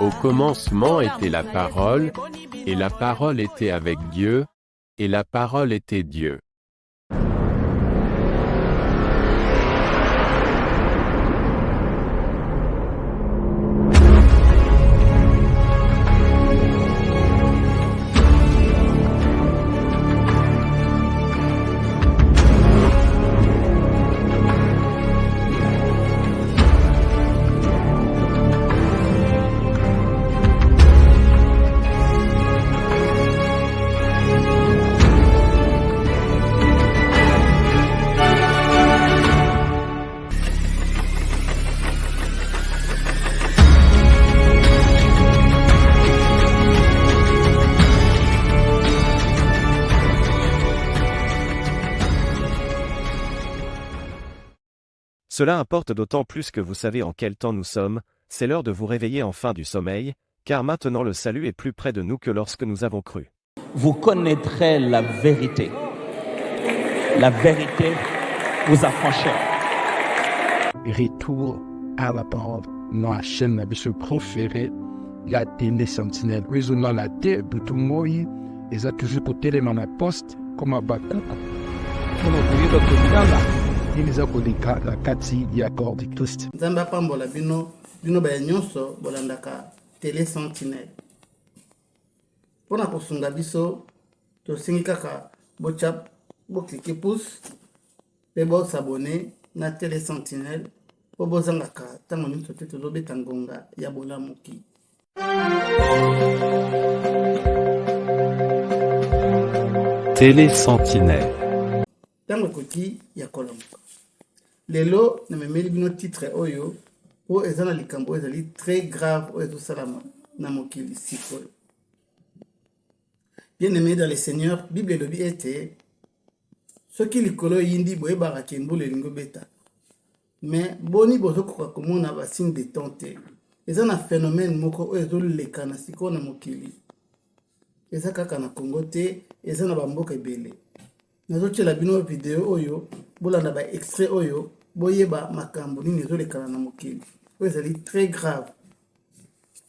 Au commencement était la parole, et la parole était avec Dieu, et la parole était Dieu. Cela importe d'autant plus que vous savez en quel temps nous sommes, c'est l'heure de vous réveiller enfin du sommeil, car maintenant le salut est plus près de nous que lorsque nous avons cru. Vous connaîtrez la vérité. La vérité vous affranchira. Retour à la parole. Dans la chaîne de ce préféré, la télé sentinelle. Raisonnant la terre de tout le monde, ils ont toujours pour télé dans la poste, comme un bateau. On a oublié d'autres gens là. Ils ont collé la Cathy, il y a encore du Christ. Zamba pambola bino ba nyonso bolandaka télé sentinelle. Pona kosunga biso to singi kaka bochap bo cliquer pouce pe bo s'abonner na télé sentinelle po bozangaka tango nyonso te tozobeta ngonga ya bolamuki. Télé sentinelle. Tango koki ya kolamuka. Lelo na memeli bino titre oyo po ezana likambo ezali très grave oyo salama na mokili sikoyo. Bien aimé dans le Seigneur, Bible lobi ete soki likolo yindi boyebaka kembule lingo beta. Mais boni bozokoka komona ba signe de tente. Ezana phénomène moko oyo ezoleka na sikoyo na mokili. Eza kaka na Congo te, ezana ba mboka ebele. Nazotiela bino video oyo bolanda ba extrait oyo boyeba makambo nini ezolekana na mokili oyo ezali très grave.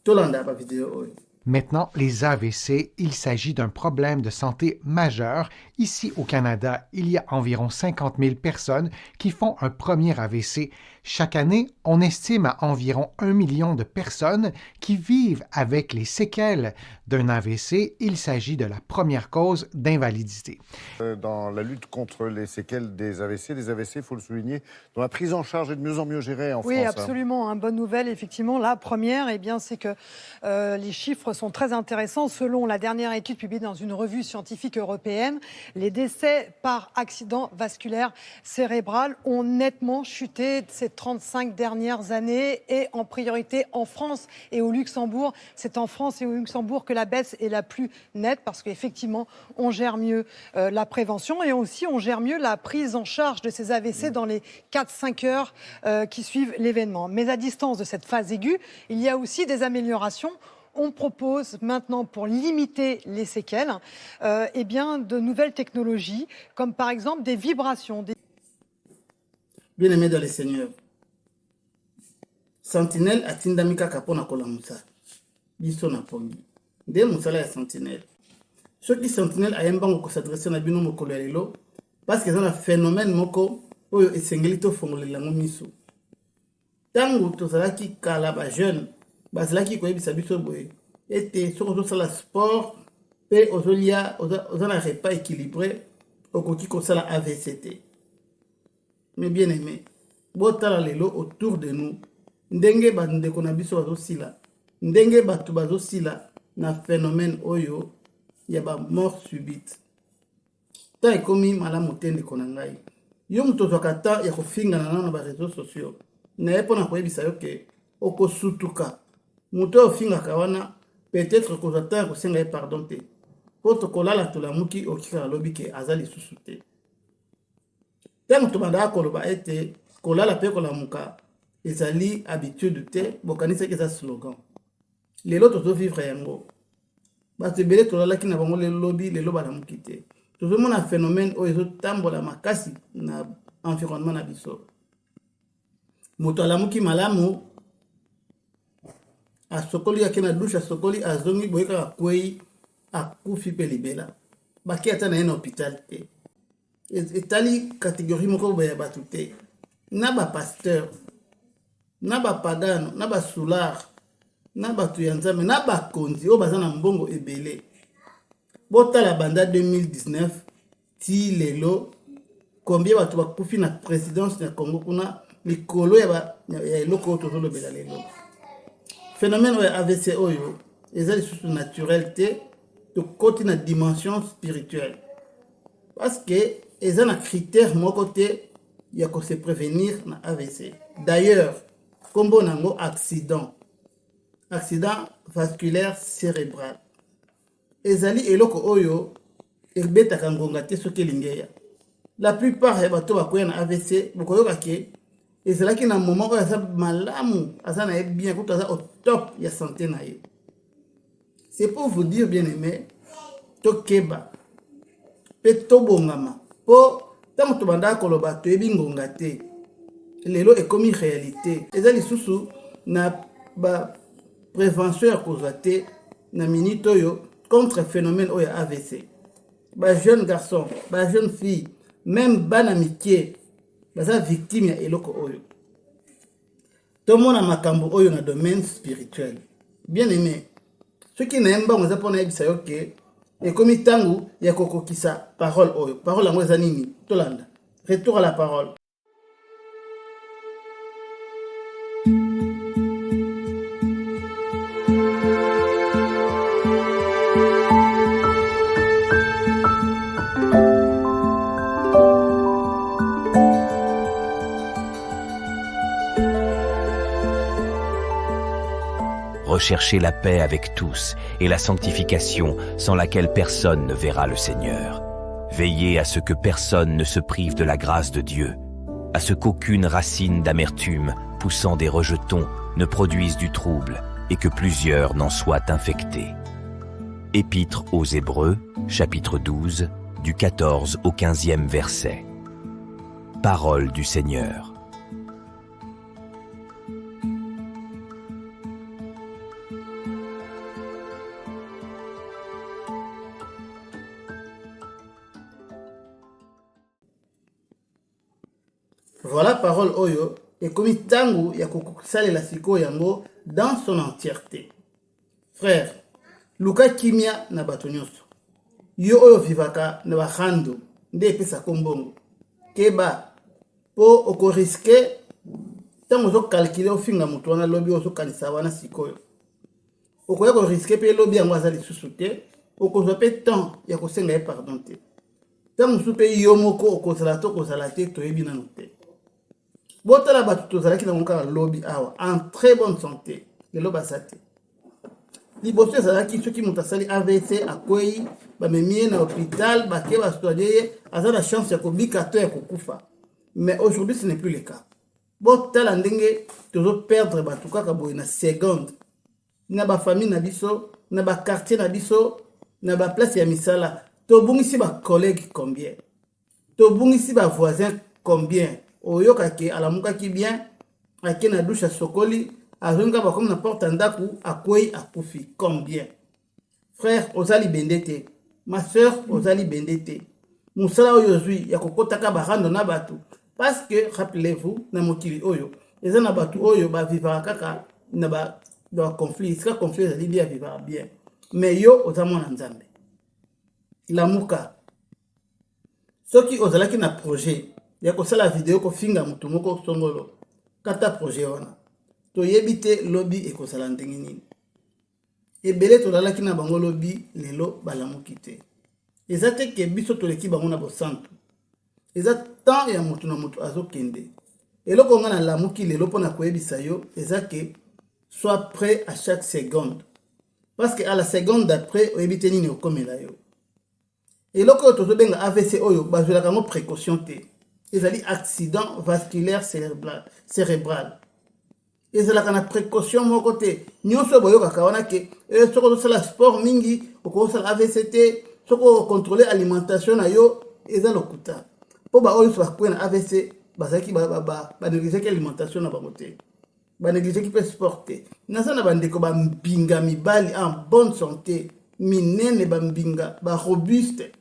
Tolanda ba video oyo. Maintenant, les AVC, il s'agit d'un problème de santé majeur. Ici, au Canada, il y a environ 50 000 personnes qui font un premier AVC. Chaque année, on estime à environ 1 million de personnes qui vivent avec les séquelles d'un AVC. Il s'agit de la première cause d'invalidité. Dans la lutte contre les séquelles des AVC, il faut le souligner, dont la prise en charge est de mieux en mieux gérée en France. Oui, absolument. Bonne nouvelle, effectivement. La première, c'est que les chiffres sont très intéressants. Selon la dernière étude publiée dans une revue scientifique européenne, les décès par accident vasculaire cérébral ont nettement chuté ces 35 dernières années et en priorité en France et au Luxembourg. C'est en France et au Luxembourg que la baisse est la plus nette parce qu'effectivement, on gère mieux la prévention et aussi on gère mieux la prise en charge de ces AVC dans les 4-5 heures qui suivent l'événement. Mais à distance de cette phase aiguë, il y a aussi des améliorations. On propose maintenant, pour limiter les séquelles, de nouvelles technologies, comme par exemple des vibrations. Bien aimé dans le Seigneur, Sentinelle atindami kaka pona kolamusa biso na pongi. Nde musala ya Sentinelle. Soki Sentinelle ayembango ko s'adresser na bino mokolo ya lelo parce que c'est un phénomène moko oyo esengeli to fongolela ngo miso. Tango tozalaki kala ba jeune bazalaki koyebisa biso boye ete soko tosala sport pe ozolia ozana repas équilibré okoki kosala AVCT. Mais bien aimé, botala lelo autour de nous ndenge bandeko na biso bazosila ndenge bato bazosila na phénomène oyo ya ba mort subite. Ta ekomi malamu te ndeko na ngai. Yo muto zwaka ya kofingana na ba réseaux sociaux. Na yepo na koyebisa yo ke okosutuka. Muto ofingaka wana peut-être kozata kosenga ye pardon te. Poto kolala tolamuki okika lobi ke azali susu te. Tango tobanda koloba ete kolala pe kolamuka ezali habitude te bokanisa ke za slogan. Lelo tozo vivre yango. Bato ebele tolalaki na bango lelo lobi lelo balamuki te. Tozomona phénomène oyo ezotambola makasi na environnement na biso. Moto alamuki malamu asokoli ake na douche asokoli azongi boye kaka kwei akufi mpe libela bake ata na ye na hôpital te etali catégorie moko boye ya bato te na bapasteur na bapagano na basular na bato ya nzambe na bakonzi oyo baza na mbongo ebele botala banda 2019 ti lelo combien bato bakufi na présidence ya Congo kuna likolo ya eloko oyo tozolobela lelo phénomène oyo AVC oyo eza lisusu naturel te tokoti na dimension spirituelle parce que eza na critère moko te ya ko se prévenir na AVC. D'ailleurs kombo nango accident vasculaire cérébral ezali eloko oyo ebetaka ngonga te soki elingeya. La plupart ya bato bakoya na AVC bokoyoka ke ezalaki na moment oyo aza malamu aza na ye bien kutu aza au top ya santé na ye. C'est pour vous dire bien aimé tokeba pe tobongama po ntango tobanda koloba toyebi ngonga te lelo ekomi réalité eza lisusu na prévention ya kozwa te na minute oyo contre phénomène oyo ya AVC. Jeune garçon, jeune fille, même bana mikie baza victime ya eloko oyo. Tomona makambo oyo na domaine spirituel. Bien aimé, ceux qui n'aiment pas on pona ebisa yo ke ekomi tangu ya kokokisa parole oyo. Parole yango eza nini? Tolanda. Retour à la parole. Recherchez la paix avec tous et la sanctification sans laquelle personne ne verra le Seigneur. Veillez à ce que personne ne se prive de la grâce de Dieu, à ce qu'aucune racine d'amertume poussant des rejetons ne produise du trouble et que plusieurs n'en soient infectés. Épître aux Hébreux, chapitre 12, du 14 au 15e verset. Parole du Seigneur. Voilà parole oyo ekomi tangu ya kosalela siko yango dans son entièreté. Frère, luka kimia na bato nyonso. Yo oyo vivaka na bahando nde epesa kombongo. Keba po oko riske tango zo calculer ofinga mutu wana lobi ozo kanisa wana sikoyo. Oko ya ko riske pe lobi yango azali susu te, oko zo pe temps ya ko senga pardon te. Tango su pe yo moko oko sala to ko sala te to yebi nanu te. Botala batu tozalaki na monka lobby awa en très bonne santé lelo basate liboso ezalaki soki moto asali AVC akwei bamemie na hôpital bake basoigne aza na chance ya kobika to ya kokufa. Mais aujourd'hui ce n'est plus le cas. Botala ndenge tozo perdre batu kaka boye na seconde na ba famille na biso na ba quartier na biso na ba place ya misala tobungisi ba collègues combien tobungisi ba voisins combien oyoka ke alamuka ki bien ake na douche sokoli azonga ba comme na porte ndaku akwei akufi combien. Frère ozali bendete, ma sœur ozali bendete, musala oyo zui ya kokotaka barando na batu parce que rappelez-vous na mokili oyo eza na batu oyo ba vivra kaka na ba conflit ska conflit ezali bien vivra bien mais yo ozamona nzambe lamuka soki ozalaki na projet ya kosala video kofinga mutu moko songolo kata projet wana toyebi te lobi ekosala ndenge nini ebele tolalaki na bango lobi lelo balamuki te eza te ke biso toleki bango na bosantu eza temps ya mutu na mutu azokende eloko nga na lamuki lelo mpona koyebisa yo eza ke sois prêt à chaque seconde parce que à la seconde d'après oyebi te nini okomela yo eloko oyo tozobenga AVC oyo bazwelaka yango précaution te ezali accident vasculaire cérébral ezalaka na précaution moko te nyonso boyokaka wana ke soko ozosala sport mingi okosala AVC te soko okontrole alimentation na yo eza lokuta mpo baoyo so bakwei na AVC bazalaki banégligeki alimentation na bango te banégligé qui peut sporter. Naza na bandeko bambinga mibali en bonne santé, minene bambinga, ba robuste.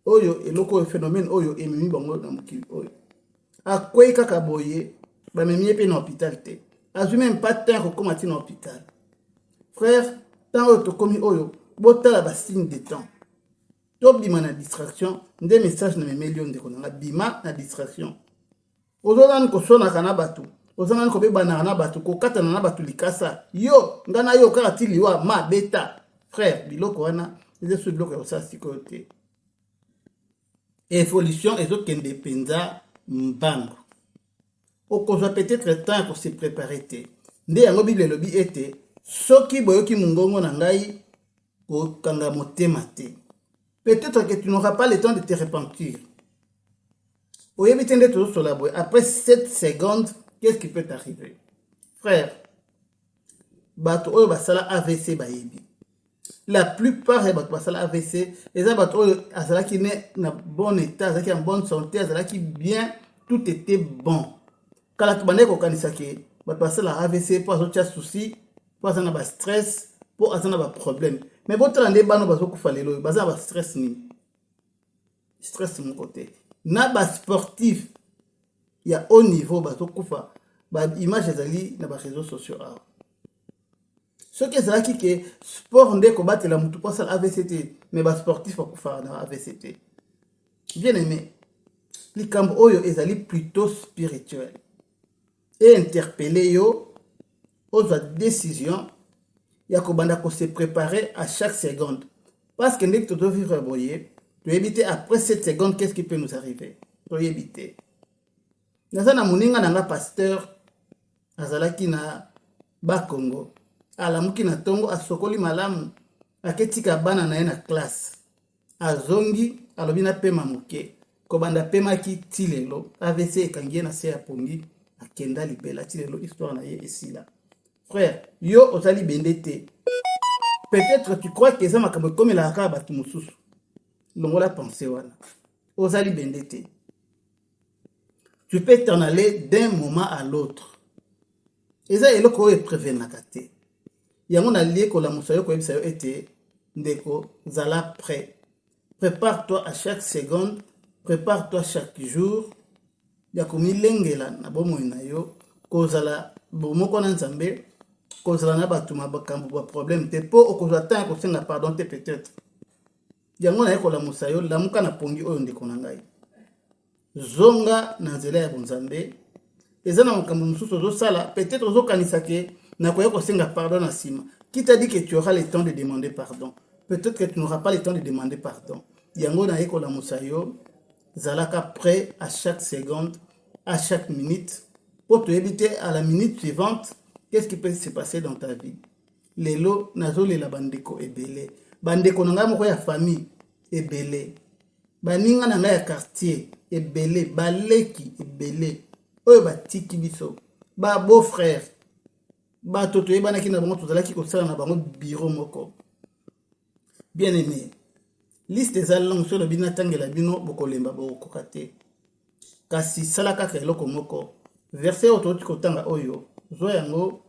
Oyo eloko phénomène oyo ememi bango na mokili oyo. Akwei kaka boye, bamemi pe na hôpital te. Azui même pas temps comme ati na hôpital. Frère, tant oyo tokomi oyo, botala ba signe de temps. Top bima na distraction, nde message na memeli ndeko na bima na distraction. Ozolani ko sona kana batu. Ozolani ko beba na batu ko kata na batu likasa. Yo, ngana yo kaka ti liwa ma beta. Frère, biloko wana, eze so biloko ya sa sikote. Évolution ezokende penza mbango. Okozwa peut-être temps pour se préparer te. Nde yango Bible lobi ete soki boyoki mungongo na ngai ko kanga motema te. Peut-être que tu n'auras pas le temps de te repentir. Après 7 secondes, qu'est-ce qui peut t'arriver? Frère, bato oyo basala AVC bayebi. La plupart des bato basala AVC, les bato oyo azalaki na bon état, azalaki en bonne santé, azalaki bien, tout était bon. Kala tubande ko kanisa ke bato basala AVC pour azotia souci, pour azana ba stress, pour azana ba problème. Mais votre année bano bazokufa lelo, bazana ba stress ni. Stress mon côté. Na ba sportif, il y a haut niveau bazokufa, ba image ezali na ba réseaux sociaux. Ce qui est là qui que sport ndé ko batela mutu pour ça AVCT, mais ba sportif bakufa na AVCT. Bien aimé. Likambo oyo ezali plutôt spirituel. Et interpeller yo aux décisions. Il y a qu'on se préparer à chaque seconde. Parce que dès que tu dois vivre à boyer, tu éviter après 7 secondes, qu'est-ce qui peut nous arriver? Tu éviter. Naza na muninga nanga pasteur, azalaki na Bakongo, alamuki na tongo, asokoli malamu, aketika bana na ye na classe. Azongi, alobina pema muke, kobanda pema ki tilelo, AVC ekangie na se ya pongi, akenda libela tilelo, histoire na ye esila. Frère, yo ozali bendete. Peut-être tu crois que ça m'a comme la raba tu mususu. Longola pensée wana. Ozali bendete. Tu peux t'en aller d'un moment à l'autre. Et ça est le ko e prévenaka te. Yango na lié ko la musayo ko ebisayo ete ndeko zala prêt. Prépare-toi à chaque seconde, prépare-toi chaque jour. Ya komilengela na bomo na yo ko zala bomoko na nzambe. Kozala na batuma bakambo ba problème te po okozwa temps ko senga pardon te peut-être yango na ekola musayo lamuka na pongi oyo ndeko na ngai zonga na nzela ya bonzambe eza na makambo mususu ozosala peut-être ozokanisa ke na koya ko senga pardon na sima qui t'a dit que tu auras le temps de demander pardon? Peut-être que tu n'auras pas le temps de demander pardon. Yango na ekola musayo zalaka prêt à chaque seconde, à chaque minute pour te éviter à la minute suivante. Qu'est-ce qui peut se passer dans ta vie? Lelo, nazole la bandeko ebele. Bandeko nanga moko ya famille ebele. Baninga nanga ya quartier ebele. Baleki ebele. Oyo batiki biso. Ba beau frère. Ba toto ebana ki na bango tozalaki kosala na bango bureau moko. Bien aimé. Liste des alongs sur le bina tangela bino bokolemba bokokate. Kasi salaka ka eloko moko. Verset ototi kotanga oyo. Zo yango,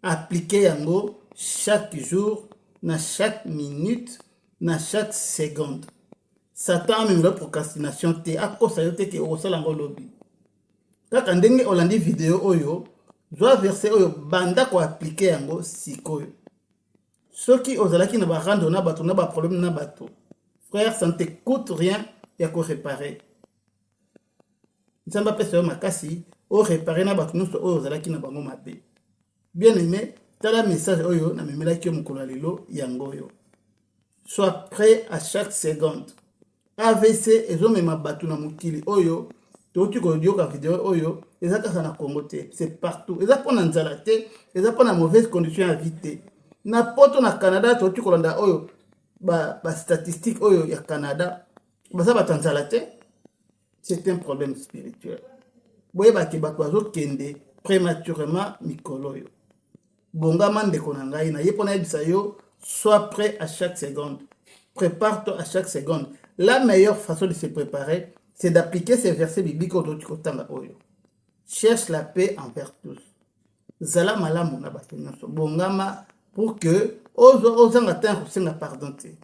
appliquer yango chaque jour, na chaque minute, na chaque seconde. Satan même la procrastination te akosa yo te ke osala ngo lobi. Kaka ndenge olandi vidéo oyo, zo verset oyo banda ko appliquer yango sikoyo. Soki ozalaki na ba rando na bato na ba problème na bato. Frère, ça ne te coûte rien ya ko réparer. Nzamba pesa yo makasi. O réparer na bato nyonso oyo ozalaki na bango mabe. Bien aimé, tala message oyo na memelaki yo mokolo lelo yango oyo. Sois prêt à chaque seconde. AVC ezomema bato na mokili oyo toti kodioka video oyo eza kaka na Congo te, c'est partout. Eza pona nzala te, eza pona mauvaise condition ya vie te. Na poto na Canada toti kolanda oyo ba statistique oyo ya Canada baza batanzala te. C'est un problème spirituel. Boye baki bato azokende prématurément mikolo yo. Bongama ndeko na ngai na yepona yebisa yo, sois prêt à chaque seconde. Prépare-toi à chaque seconde. La meilleure façon de se préparer, c'est d'appliquer ces versets bibliques au Totiko Tanga Oyo. Cherche la paix envers tous. zala malamu na bato nyonso bongama pour que ozanga ntango kosenga pardon te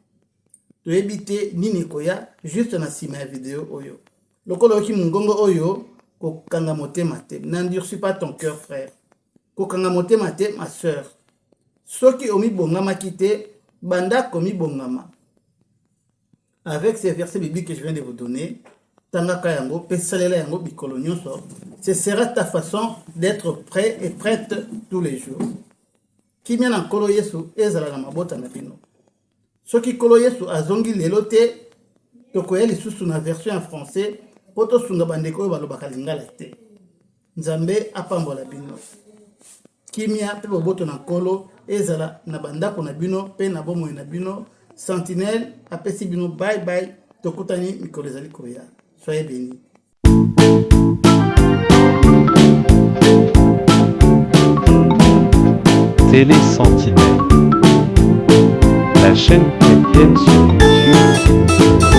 toyebi te nini koya juste na nsima ya video oyo lokola oyoki mongongo oyo kokanga motema te n'endurcis pas ton cœur frère kokanga motema te ma sœur soki omibongamaki te banda komibongama avec ces versets bibliques que je viens de vous donner tangaka yango pe salela yango bikolo nyonso ce sera ta façon d'être prêt et prête tous les jours kimia na nkolo yesu ezala na mabota na bino soki nkolo yesu azongi lelo te tokoya lisusu na version en français po tosunga bandeko oyo balobaka lingala te nzambe apambola bino kimia mpe boboto na nkolo ezala na bandako na bino mpe na bomoi na bino sentinelle apesi bino bye bye tokutani mikolo ezali koya soyez bénis. Télé Sentinelle, la chaîne chrétienne sur YouTube.